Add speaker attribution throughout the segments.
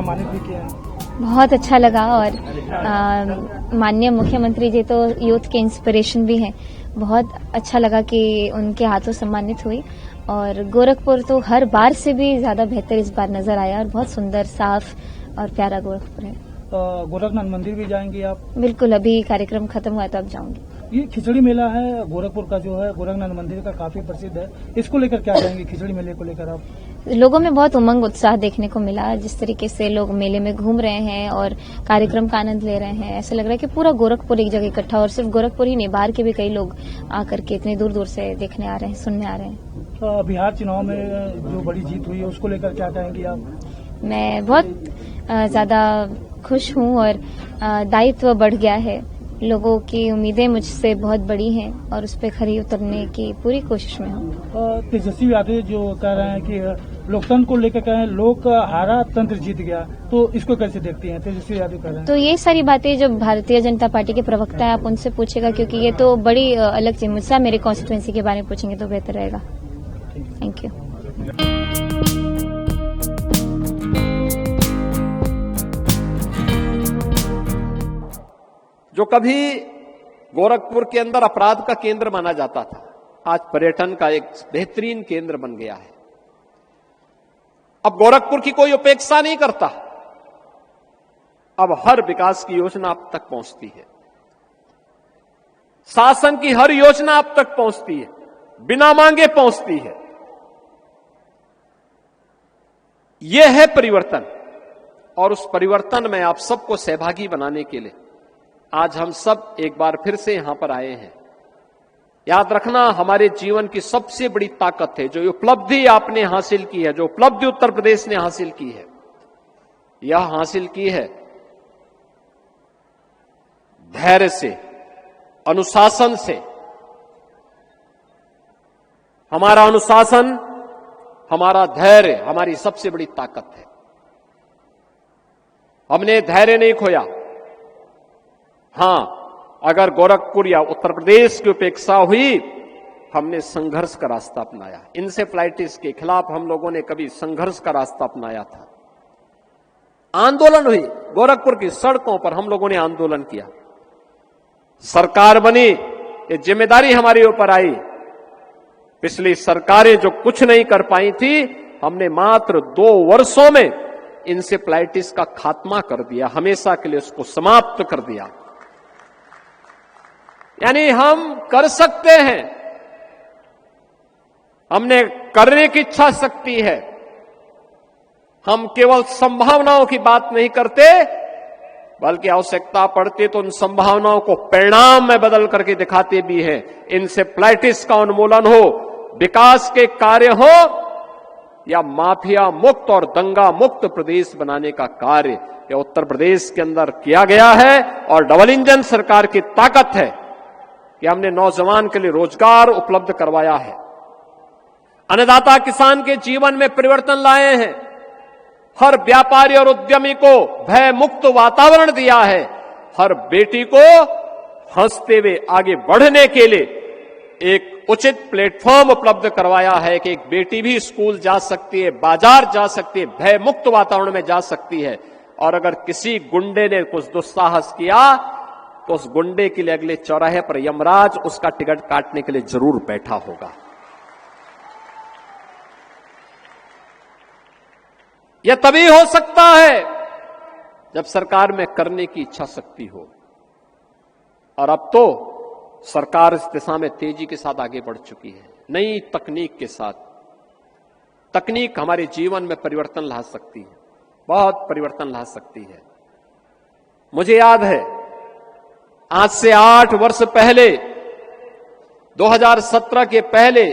Speaker 1: सम्मानित भी किया है।
Speaker 2: बहुत अच्छा लगा और माननीय मुख्यमंत्री जी तो यूथ के इंस्पिरेशन भी हैं। बहुत अच्छा लगा कि उनके हाथों सम्मानित हुई और गोरखपुर तो हर बार से भी ज्यादा बेहतर इस बार नजर आया और बहुत सुंदर, साफ और प्यारा गोरखपुर है।
Speaker 1: गोरखनाथ मंदिर भी जाएंगे आप?
Speaker 2: बिल्कुल, अभी कार्यक्रम खत्म हुआ तो अब जाऊंगी।
Speaker 1: ये खिचड़ी मेला है गोरखपुर का, जो है गोरखनाथ मंदिर का, काफी प्रसिद्ध है। इसको लेकर क्या कहेंगे, खिचड़ी मेले को लेकर आप?
Speaker 2: लोगों में बहुत उमंग, उत्साह देखने को मिला। जिस तरीके से लोग मेले में घूम रहे हैं और कार्यक्रम का आनंद ले रहे हैं, ऐसा लग रहा है कि पूरा गोरखपुर एक जगह इकट्ठा, और सिर्फ गोरखपुर ही नहीं, बाहर के भी कई लोग आकर के इतनी दूर दूर से देखने आ रहे हैं, सुनने आ रहे हैं।
Speaker 1: बिहार चुनाव में जो बड़ी जीत हुई है उसको लेकर क्या कहेंगी आप?
Speaker 2: मैं बहुत ज्यादा खुश हूं और दायित्व बढ़ गया है। लोगों की उम्मीदें मुझसे बहुत बड़ी हैं और उस पर खरी उतरने की पूरी कोशिश में हूं।
Speaker 1: तेजस्वी यादव जो कह रहे हैं कि लोकतंत्र को लेकर कह रहे हैं, लोक हारा तंत्र जीत गया, तो इसको कैसे देखती हैं? तेजस्वी यादव कह रहे हैं।
Speaker 2: तो ये सारी बातें जो भारतीय जनता पार्टी के प्रवक्ता है, आप उनसे पूछेगा, क्योंकि ये तो बड़ी अलग चीज। मुझसे मेरे कॉन्स्टिट्यूएंसी के बारे में पूछेंगे तो बेहतर रहेगा। Thank you.
Speaker 3: जो कभी गोरखपुर के अंदर अपराध का केंद्र माना जाता था, आज पर्यटन का एक बेहतरीन केंद्र बन गया है। अब गोरखपुर की कोई उपेक्षा नहीं करता। अब हर विकास की योजना अब तक पहुंचती है, शासन की हर योजना अब तक पहुंचती है, बिना मांगे पहुंचती है। यह है परिवर्तन, और उस परिवर्तन में आप सबको सहभागी बनाने के लिए आज हम सब एक बार फिर से यहां पर आए हैं। याद रखना, हमारे जीवन की सबसे बड़ी ताकत है जो उपलब्धि आपने हासिल की है, जो उपलब्धि उत्तर प्रदेश ने हासिल की है, यह हासिल की है धैर्य से, अनुशासन से। हमारा अनुशासन, हमारा धैर्य हमारी सबसे बड़ी ताकत है। हमने धैर्य नहीं खोया। हां, अगर गोरखपुर या उत्तर प्रदेश की उपेक्षा हुई, हमने संघर्ष का रास्ता अपनाया। इंसेफ्लाइटिस के खिलाफ हम लोगों ने कभी संघर्ष का रास्ता अपनाया था। आंदोलन हुई, गोरखपुर की सड़कों पर हम लोगों ने आंदोलन किया। सरकार बनी, ये जिम्मेदारी हमारे ऊपर आई। पिछली सरकारें जो कुछ नहीं कर पाई थी, हमने मात्र 2 वर्षों में इंसेफ्लाइटिस का खात्मा कर दिया, हमेशा के लिए उसको समाप्त कर दिया। यानी हम कर सकते हैं, हमने करने की इच्छा शक्ति है। हम केवल संभावनाओं की बात नहीं करते, बल्कि आवश्यकता पड़ती तो उन संभावनाओं को परिणाम में बदल करके दिखाते भी हैं। इंसेफ्लाइटिस का उन्मूलन हो, विकास के कार्य हो, या माफिया मुक्त और दंगा मुक्त प्रदेश बनाने का कार्य, यह उत्तर प्रदेश के अंदर किया गया है। और डबल इंजन सरकार की ताकत है कि हमने नौजवान के लिए रोजगार उपलब्ध करवाया है, अन्नदाता किसान के जीवन में परिवर्तन लाए हैं, हर व्यापारी और उद्यमी को भय मुक्त वातावरण दिया है, हर बेटी को हंसते हुए आगे बढ़ने के लिए एक उचित प्लेटफॉर्म उपलब्ध करवाया है कि एक बेटी भी स्कूल जा सकती है, बाजार जा सकती है, भय मुक्त वातावरण में जा सकती है। और अगर किसी गुंडे ने कुछ दुस्साहस किया तो उस गुंडे के लिए अगले चौराहे पर यमराज उसका टिकट काटने के लिए जरूर बैठा होगा। यह तभी हो सकता है जब सरकार में करने की इच्छा शक्ति हो, और अब तो सरकार इस दिशा में तेजी के साथ आगे बढ़ चुकी है, नई तकनीक के साथ। तकनीक हमारे जीवन में परिवर्तन ला सकती है, बहुत परिवर्तन ला सकती है। मुझे याद है, आज से 8 वर्ष पहले, 2017 के पहले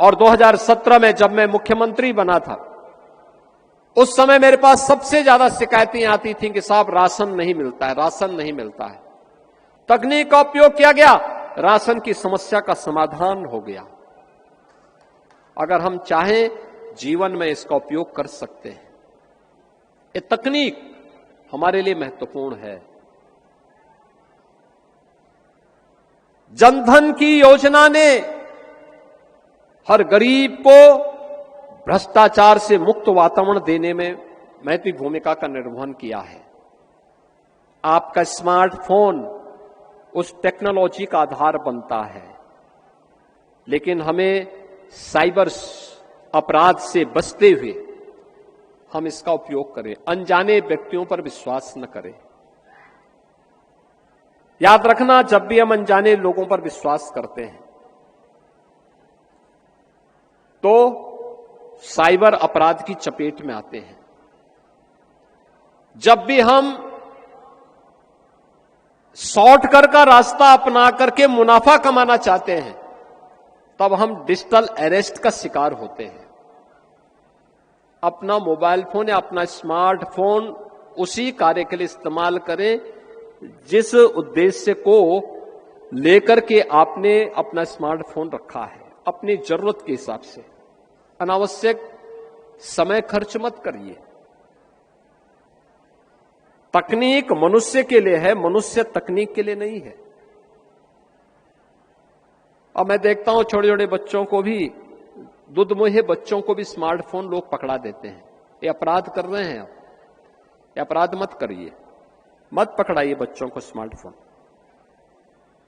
Speaker 3: और 2017 में जब मैं मुख्यमंत्री बना था, उस समय मेरे पास सबसे ज्यादा शिकायतें आती थीं कि साहब राशन नहीं मिलता है, राशन नहीं मिलता है। तकनीक का उपयोग किया गया, राशन की समस्या का समाधान हो गया। अगर हम चाहें, जीवन में इसका उपयोग कर सकते हैं। ये तकनीक हमारे लिए महत्वपूर्ण है। जनधन की योजना ने हर गरीब को भ्रष्टाचार से मुक्त वातावरण देने में महत्वपूर्ण भूमिका का निर्वहन किया है। आपका स्मार्टफोन उस टेक्नोलॉजी का आधार बनता है, लेकिन हमें साइबर अपराध से बचते हुए हम इसका उपयोग करें, अनजाने व्यक्तियों पर विश्वास न करें। याद रखना, जब भी हम अनजाने लोगों पर विश्वास करते हैं तो साइबर अपराध की चपेट में आते हैं। जब भी हम शॉर्टकट का रास्ता अपना करके मुनाफा कमाना चाहते हैं, तब हम डिजिटल अरेस्ट का शिकार होते हैं। अपना मोबाइल फोन या अपना स्मार्टफोन उसी कार्य के लिए इस्तेमाल करें जिस उद्देश्य को लेकर के आपने अपना स्मार्टफोन रखा है, अपनी जरूरत के हिसाब से। अनावश्यक समय खर्च मत करिए। तकनीक मनुष्य के लिए है, मनुष्य तकनीक के लिए नहीं है। अब मैं देखता हूं छोटे छोटे बच्चों को भी, दुधमुहे बच्चों को भी स्मार्टफोन लोग पकड़ा देते हैं। ये अपराध कर रहे हैं। आप ये अपराध मत करिए, मत पकड़ाइए बच्चों को स्मार्टफोन।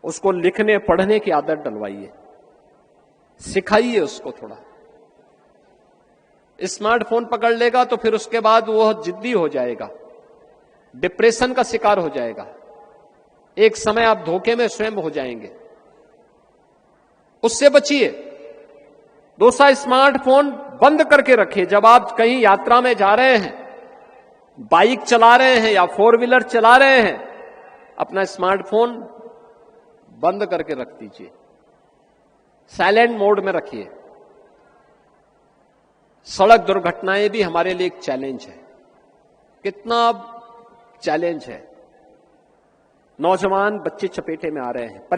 Speaker 3: उसको लिखने पढ़ने की आदत डलवाइए, सिखाइए उसको थोड़ा। स्मार्टफोन पकड़ लेगा तो फिर उसके बाद वो जिद्दी हो जाएगा, डिप्रेशन का शिकार हो जाएगा। एक समय आप धोखे में स्वयं हो जाएंगे। उससे बचिए। दूसरा, स्मार्टफोन बंद करके रखिए। जब आप कहीं यात्रा में जा रहे हैं, बाइक चला रहे हैं या 4 व्हीलर चला रहे हैं, अपना स्मार्टफोन बंद करके रख दीजिए, साइलेंट मोड में रखिए। सड़क दुर्घटनाएं भी हमारे लिए एक चैलेंज है। कितना चैलेंज है। नौजवान बच्चे चपेटे में आ रहे हैं,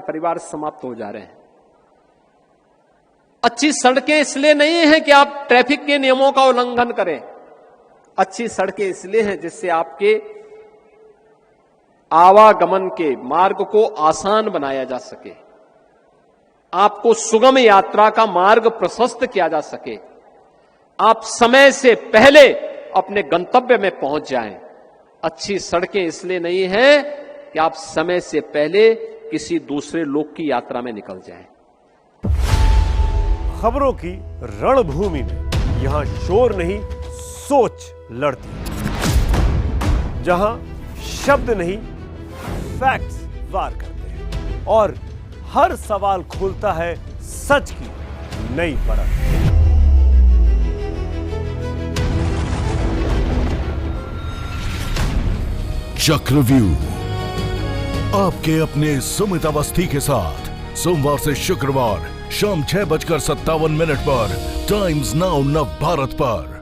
Speaker 3: परिवार समाप्त हो जा रहे हैं। अच्छी सड़कें इसलिए नहीं है कि आप ट्रैफिक के नियमों का उल्लंघन करें। अच्छी सड़कें इसलिए हैं जिससे आपके आवागमन के मार्ग को आसान बनाया जा सके, आपको सुगम यात्रा का मार्ग प्रशस्त किया जा सके, आप समय से पहले अपने गंतव्य में पहुंच जाएं। अच्छी सड़कें इसलिए नहीं है कि आप समय से पहले किसी दूसरे लोग की यात्रा में निकल जाएं।
Speaker 4: खबरों की रणभूमि में यहां शोर नहीं, सोच लड़ती है। जहां शब्द नहीं, फैक्ट्स वार करते हैं और हर सवाल खोलता है सच की नई परत।
Speaker 5: चक्रव्यूह आपके अपने सुमित अवस्थी के साथ सोमवार से शुक्रवार शाम 6:57 पर टाइम्स नाउ नव भारत पर।